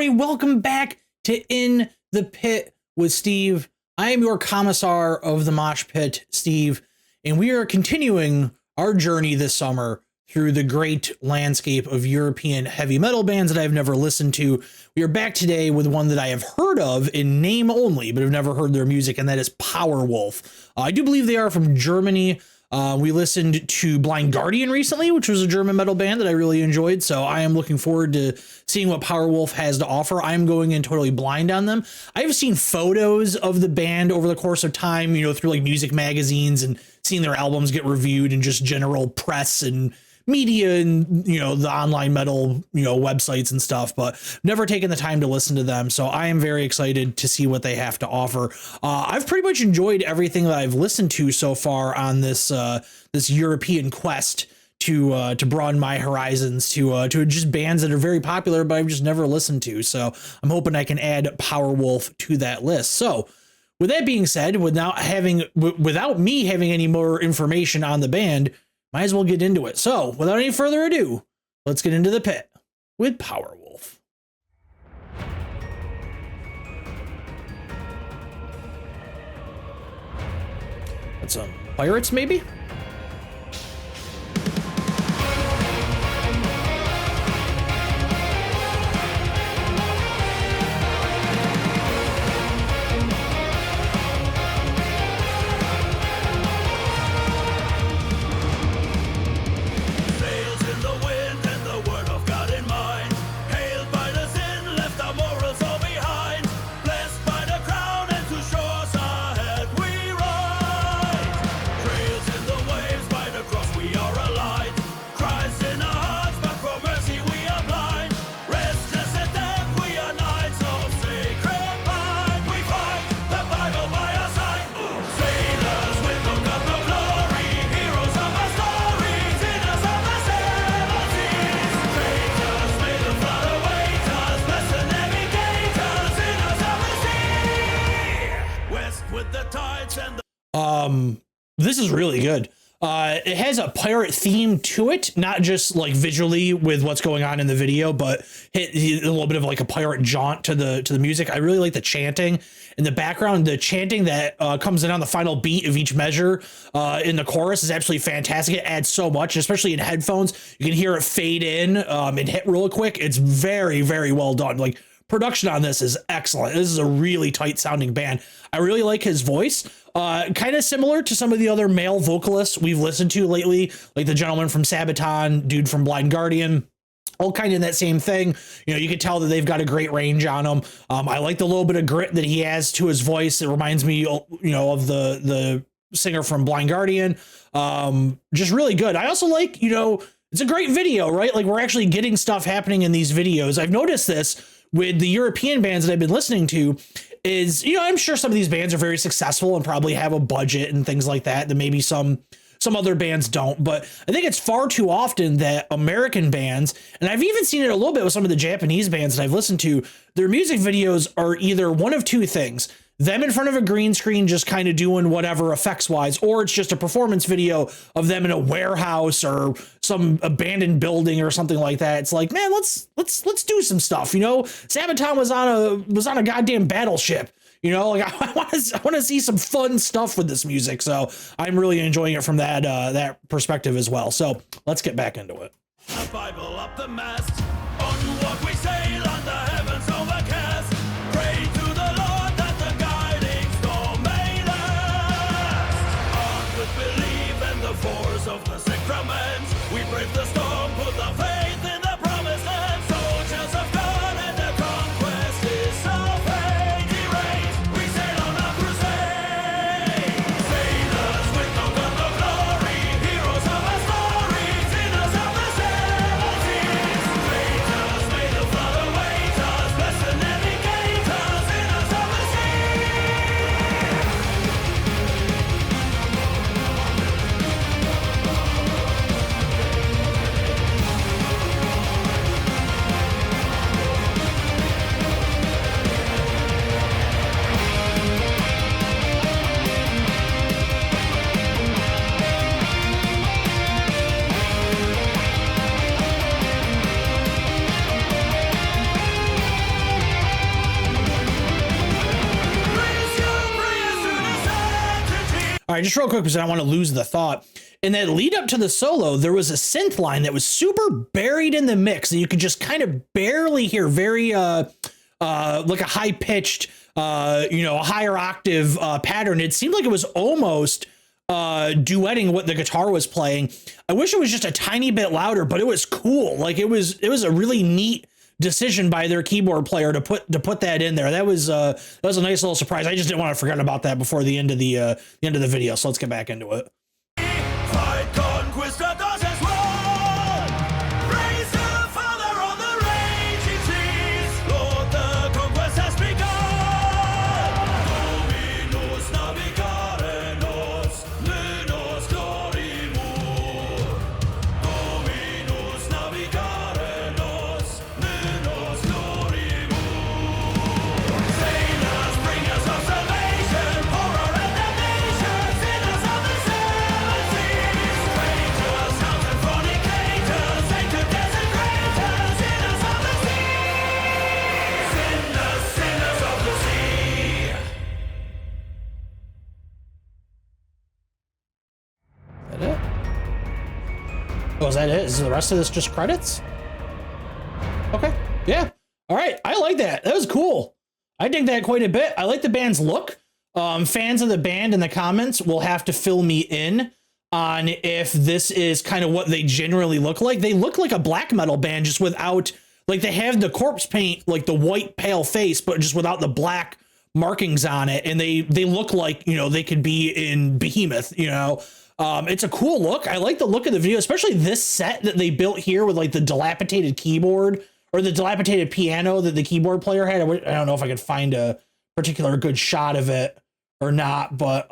everybody? Welcome back to In the Pit with Steve. I am your commissar of the mosh pit, Steve, and we are continuing our journey this summer through the great landscape of European heavy metal bands that I've never listened to. We are back today with one that I have heard of in name only, but have never heard their music, and that is Powerwolf. I do believe they are from Germany. We listened to Blind Guardian recently, which was a German metal band that I really enjoyed. So I am looking forward to seeing what Powerwolf has to offer. I'm going in totally blind on them. I've seen photos of the band over the course of time, you know, through like music magazines and seeing their albums get reviewed and just general press and media and, you know, the online metal, you know, websites and stuff, but never taken the time to listen to them. So I am very excited to see what they have to offer. I've pretty much enjoyed everything that I've listened to so far on this this European quest to broaden my horizons to just bands that are very popular, but I've just never listened to. So I'm hoping I can add Powerwolf to that list. So with that being said, without me having any more information on the band, might as well get into it. So, without any further ado, let's get into the pit with Powerwolf. That's some pirates, maybe? This is really good. It has a pirate theme to it, not just like visually with what's going on in the video, but a little bit of like a pirate jaunt to the music. I really like the chanting in the background. The chanting that comes in on the final beat of each measure in the chorus is absolutely fantastic. It adds so much, especially in headphones. You can hear it fade in and hit real quick. It's very, very well done. Like, production on this is excellent. This is a really tight sounding band. I really like his voice. Kind of similar to some of the other male vocalists we've listened to lately, like the gentleman from Sabaton, dude from Blind Guardian, all kind of in that same thing. You know, you can tell that they've got a great range on them. I like the little bit of grit that he has to his voice. It reminds me, you know, of the singer from Blind Guardian. Just really good. I also like, you know, it's a great video, right? Like, we're actually getting stuff happening in these videos. I've noticed this with the European bands that I've been listening to is, you know, I'm sure some of these bands are very successful and probably have a budget and things like that maybe some other bands don't, but I think it's far too often that American bands, and I've even seen it a little bit with some of the Japanese bands that I've listened to, their music videos are either one of two things: them in front of a green screen just kind of doing whatever effects wise, or it's just a performance video of them in a warehouse or some abandoned building or something like that. It's like, man, let's do some stuff. You know, Sabaton was on a goddamn battleship. You know, like, I want to see some fun stuff with this music. So I'm really enjoying it from that perspective as well. So let's get back into it. A Bible up the mast, onward we sail on the heavens overcast. Pray to the Lord that the guiding storm may last. Armed with belief and the force of the sacraments, we brave the storm, put the faith in the promised land. Soldiers of God and the conquest is our fate. Erased, we sail on a crusade. Sailors with no gun, no glory, heroes of our stories, sinners of the seven seas. Traitors may the flood await us, blessed navigators, sinners of the sea. sorry, just real quick because I don't want to lose the thought. In that lead up to the solo, there was a synth line that was super buried in the mix that you could just kind of barely hear, very like a high pitched, a higher octave pattern. It seemed like it was almost duetting what the guitar was playing. I wish it was just a tiny bit louder, but it was cool. Like it was a really neat decision by their keyboard player to put that in there. That was a nice little surprise. I just didn't want to forget about that before the end of the video. So let's get back into it. Fight conquistadors as one. Praise the Father on the raging seas. Lord, the conquest has begun. Dominus navigare nos, lunos glorimur. Dominus navigare nos, lunos glorimur. Sailors, bringers of salvation, horror and damnation, sinners of the seven seas. Strangers, hounds and fornicators, sainted desecrators, sinners of the sea. Sinners of the sea. Is that it? Oh, is that it? Is the rest of this just credits? Okay. Yeah. All right. I like that. That was cool. I dig that quite a bit. I like the band's look. Fans of the band in the comments will have to fill me in on if this is kind of what they generally look like. They look like a black metal band, just without, like, they have the corpse paint, like the white pale face, but just without the black markings on it. And they look like, they could be in Behemoth, it's a cool look. I like the look of the video, especially this set that they built here with like the dilapidated keyboard or the dilapidated piano that the keyboard player had. I don't know if I could find a particular good shot of it or not, but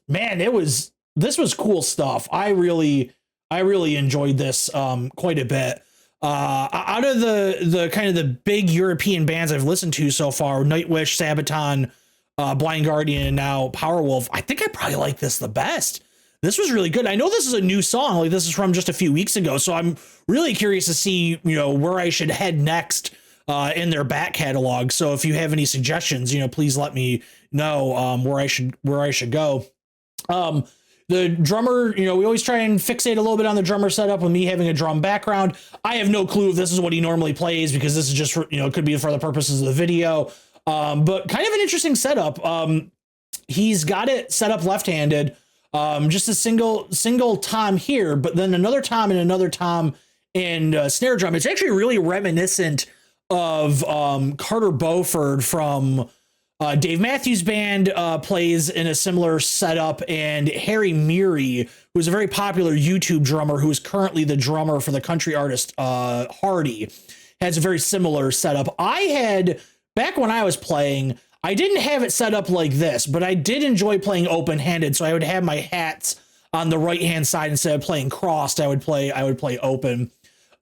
man, this was cool stuff. I really enjoyed this quite a bit. Out of the kind of the big European bands I've listened to so far, Nightwish, Sabaton, Blind Guardian, and now Powerwolf, I think I probably like this the best. This was really good. I know this is a new song, like this is from just a few weeks ago, so I'm really curious to see, where I should head next in their back catalog. So if you have any suggestions, please let me know where I should go. The drummer, we always try and fixate a little bit on the drummer setup with me having a drum background. I have no clue if this is what he normally plays because this is just for, it could be for the purposes of the video. But kind of an interesting setup. He's got it set up left-handed. Just a single tom here, but then another tom and another tom and snare drum. It's actually really reminiscent of Carter Beauford from Dave Matthews Band plays in a similar setup, and Harry Meary, who's a very popular YouTube drummer who is currently the drummer for the country artist Hardy, has a very similar setup. I had, back when I was playing, I didn't have it set up like this, but I did enjoy playing open-handed, so I would have my hats on the right-hand side instead of playing crossed. I would play open.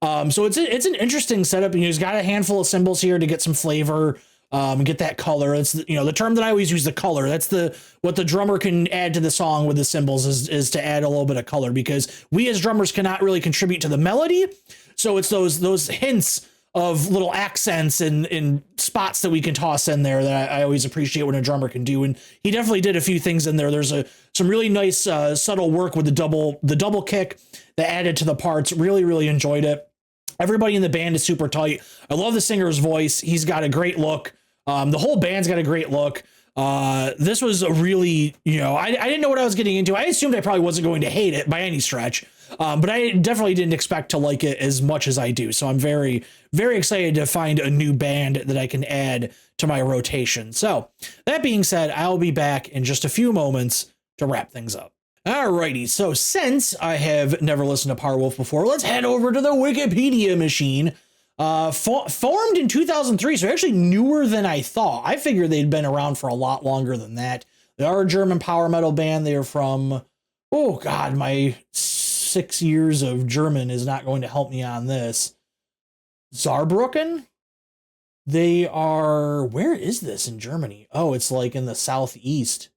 So it's an interesting setup. He's got a handful of cymbals here to get some flavor, get that color. It's the term that I always use, the color. That's what the drummer can add to the song with the cymbals is to add a little bit of color, because we as drummers cannot really contribute to the melody. So it's those hints of little accents and spots that we can toss in there that I always appreciate when a drummer can do. And he definitely did a few things in there. There's some really nice subtle work with the double kick that added to the parts. Really enjoyed it. Everybody in the band is super tight. I love the singer's voice. He's got a great look. The whole band's got a great look. This was a really, I didn't know what I was getting into. I assumed I probably wasn't going to hate it by any stretch. But I definitely didn't expect to like it as much as I do. So I'm very, very excited to find a new band that I can add to my rotation. So that being said, I'll be back in just a few moments to wrap things up. Alrighty, so since I have never listened to Powerwolf before, let's head over to the Wikipedia machine. Formed in 2003, so actually newer than I thought. I figured they'd been around for a lot longer than that. They are a German power metal band. They are from, oh God, my 6 years of German is not going to help me on this. Saarbrücken? They are, where is this in Germany? Oh, it's like in the southeast.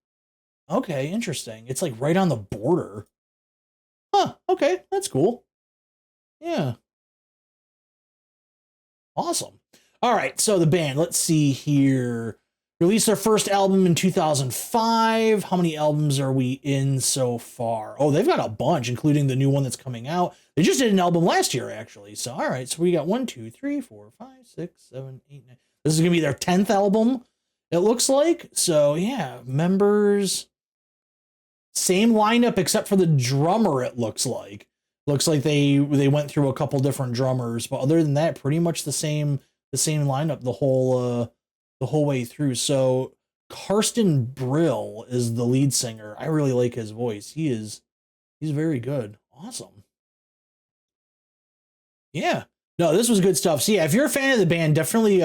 Okay, interesting. It's like right on the border. Huh, okay, that's cool. Yeah. Awesome. All right, so the band, let's see here. Released their first album in 2005. How many albums are we in so far? Oh, they've got a bunch, including the new one that's coming out. They just did an album last year, actually. So, all right. So we got 1, 2, 3, 4, 5, 6, 7, 8, 9. This is going to be their 10th album, it looks like. So, yeah, members, same lineup except for the drummer, it looks like. Looks like they went through a couple different drummers, but other than that, pretty much the same lineup the whole way through. So Karsten Brill is the lead singer. I really like his voice. He's very good. Awesome. Yeah. No, this was good stuff. So yeah, if you're a fan of the band, definitely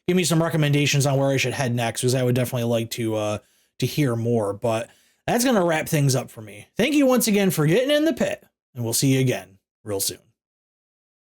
give me some recommendations on where I should head next, because I would definitely like to hear more. But that's gonna wrap things up for me. Thank you once again for getting in the pit, and we'll see you again real soon.